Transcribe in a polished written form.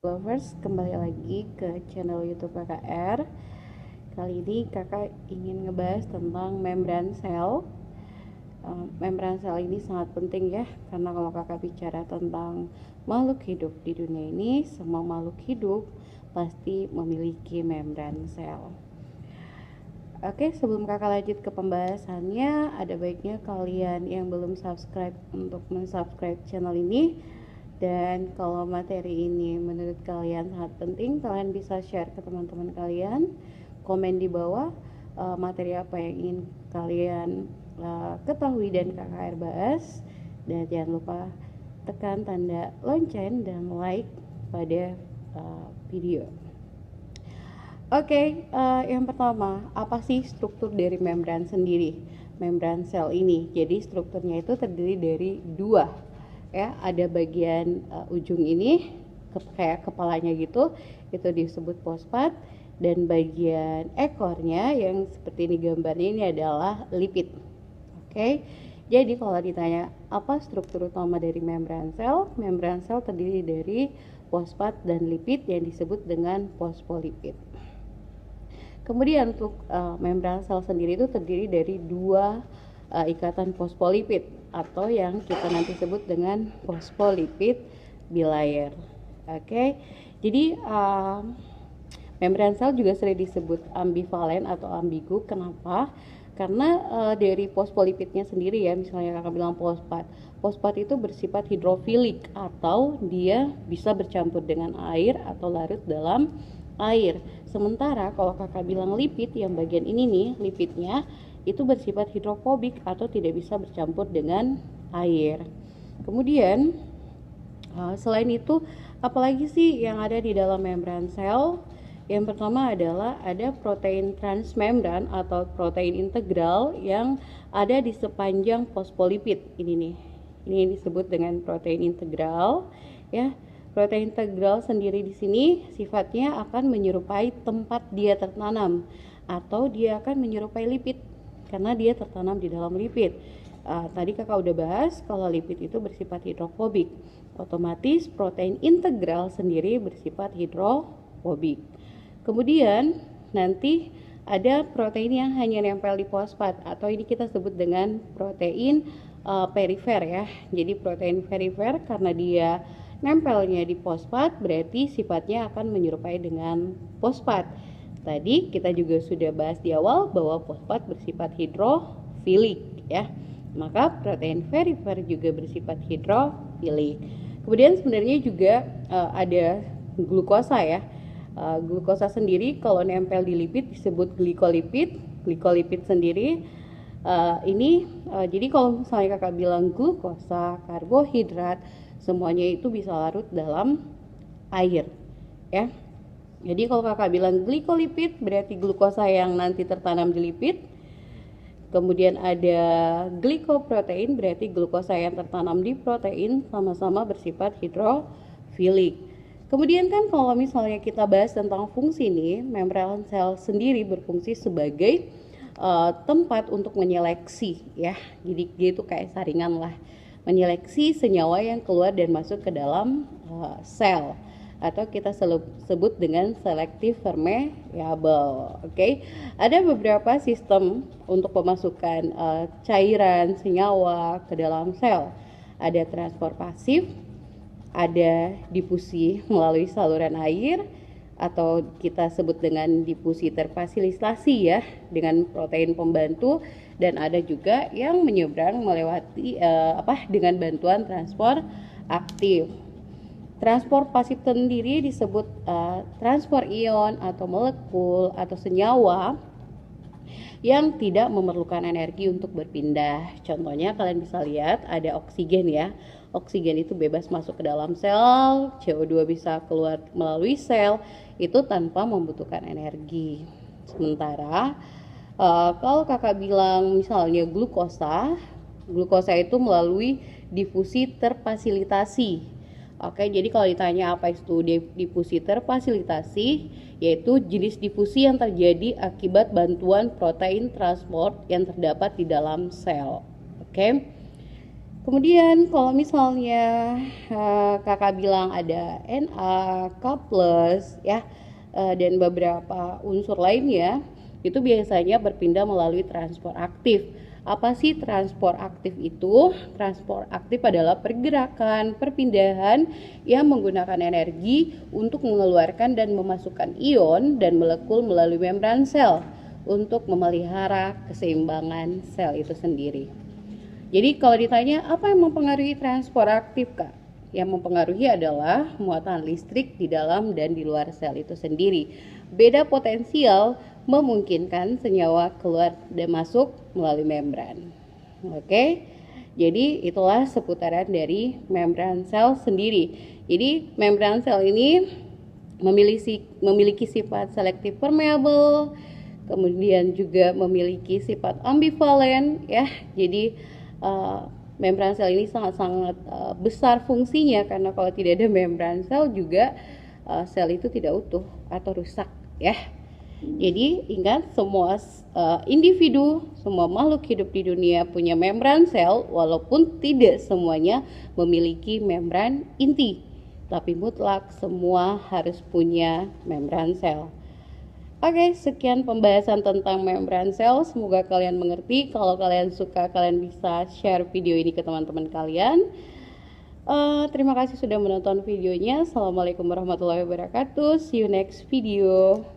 Lovers, kembali lagi ke channel YouTube KKR. Kali ini kakak ingin ngebahas tentang membran sel. Membran sel ini sangat penting ya, karena kalau kakak bicara tentang makhluk hidup di dunia ini, semua makhluk hidup pasti memiliki membran sel. Oke, sebelum kakak lanjut ke pembahasannya, ada baiknya kalian yang belum subscribe untuk mensubscribe channel ini. Dan kalau materi ini menurut kalian sangat penting, kalian bisa share ke teman-teman kalian, komen di bawah materi apa yang ingin kalian ketahui dan KKR bahas. Dan jangan lupa tekan tanda lonceng dan like pada video. Oke, yang pertama, apa sih struktur dari membran sendiri? Membran sel ini, jadi strukturnya itu terdiri dari dua, ya. Ada bagian ujung ini, kayak kepalanya gitu, itu disebut fosfat, dan bagian ekornya yang seperti ini gambarnya ini adalah lipid. Oke, jadi kalau ditanya apa struktur utama dari membran sel terdiri dari fosfat dan lipid yang disebut dengan fosfolipid. Kemudian untuk membran sel sendiri itu terdiri dari dua ikatan fosfolipid atau yang kita nanti sebut dengan fosfolipid bilayer. Oke, jadi membran sel juga sering disebut ambivalen atau ambigu. Kenapa? Karena dari fosfolipidnya sendiri ya, misalnya kakak bilang fosfat itu bersifat hidrofilik atau dia bisa bercampur dengan air atau larut dalam air. Sementara kalau kakak bilang lipid, yang bagian ini nih, lipidnya itu bersifat hidrofobik atau tidak bisa bercampur dengan air. Kemudian selain itu, apalagi sih yang ada di dalam membran sel? Yang pertama adalah ada protein transmembran atau protein integral yang ada di sepanjang fosfolipid ini nih. Ini disebut dengan protein integral, ya. Protein integral sendiri di sini sifatnya akan menyerupai tempat dia tertanam atau dia akan menyerupai lipid karena dia tertanam di dalam lipid. Tadi kakak udah bahas kalau lipid itu bersifat hidrofobik, otomatis protein integral sendiri bersifat hidrofobik. Kemudian nanti ada protein yang hanya nempel di fosfat atau ini kita sebut dengan protein perifer ya. Jadi protein perifer karena dia nempelnya di fosfat berarti sifatnya akan menyerupai dengan fosfat. Tadi kita juga sudah bahas di awal bahwa fosfat bersifat hidrofilik ya. Maka protein perifer juga bersifat hidrofilik. Kemudian sebenarnya juga ada glukosa ya. Glukosa sendiri kalau nempel di lipid disebut glikolipid. Glikolipid sendiri jadi kalau misalnya kakak bilang glukosa, karbohidrat, semuanya itu bisa larut dalam air ya. Jadi kalau kakak bilang glikolipid berarti glukosa yang nanti tertanam di lipid. Kemudian ada glikoprotein berarti glukosa yang tertanam di protein, sama-sama bersifat hidrofilik. Kemudian kan kalau misalnya kita bahas tentang fungsi nih, membran sel sendiri berfungsi sebagai tempat untuk menyeleksi ya. Jadi dia itu kayak saringan lah, menyeleksi senyawa yang keluar dan masuk ke dalam sel atau kita sebut dengan selective permeable. Oke. Ada beberapa sistem untuk pemasukan cairan senyawa ke dalam sel. Ada transport pasif, ada difusi melalui saluran air atau kita sebut dengan difusi terfasilitasi ya dengan protein pembantu, dan ada juga yang menyeberang melewati dengan bantuan transport aktif. Transport pasif sendiri disebut transport ion atau molekul atau senyawa yang tidak memerlukan energi untuk berpindah. Contohnya kalian bisa lihat ada oksigen ya. Oksigen itu bebas masuk ke dalam sel, CO2 bisa keluar melalui sel, itu tanpa membutuhkan energi. Sementara kalau kakak bilang misalnya glukosa itu melalui difusi terfasilitasi. Oke, jadi kalau ditanya apa itu difusi terfasilitasi, yaitu jenis difusi yang terjadi akibat bantuan protein transport yang terdapat di dalam sel. Oke. Kemudian kalau misalnya kakak bilang ada Na, K+, ya, dan beberapa unsur lainnya, itu biasanya berpindah melalui transport aktif. Apa sih transport aktif itu? Transport aktif adalah pergerakan, perpindahan yang menggunakan energi untuk mengeluarkan dan memasukkan ion dan molekul melalui membran sel untuk memelihara keseimbangan sel itu sendiri. Jadi kalau ditanya apa yang mempengaruhi transport aktif, Kak? Yang mempengaruhi adalah muatan listrik di dalam dan di luar sel itu sendiri. Beda potensial memungkinkan senyawa keluar dan masuk melalui membran. Oke. Jadi itulah seputaran dari membran sel sendiri. Jadi membran sel ini memiliki sifat selektif permeable, kemudian juga memiliki sifat ambivalen, ya. Jadi membran sel ini sangat-sangat besar fungsinya, karena kalau tidak ada membran sel juga sel itu tidak utuh atau rusak, ya. Jadi ingat, semua individu, semua makhluk hidup di dunia punya membran sel, walaupun tidak semuanya memiliki membran inti, tapi mutlak semua harus punya membran sel. Oke, sekian pembahasan tentang membran sel. Semoga kalian mengerti. Kalau kalian suka, kalian bisa share video ini ke teman-teman kalian. Terima kasih sudah menonton videonya. Assalamualaikum warahmatullahi wabarakatuh. See you next video.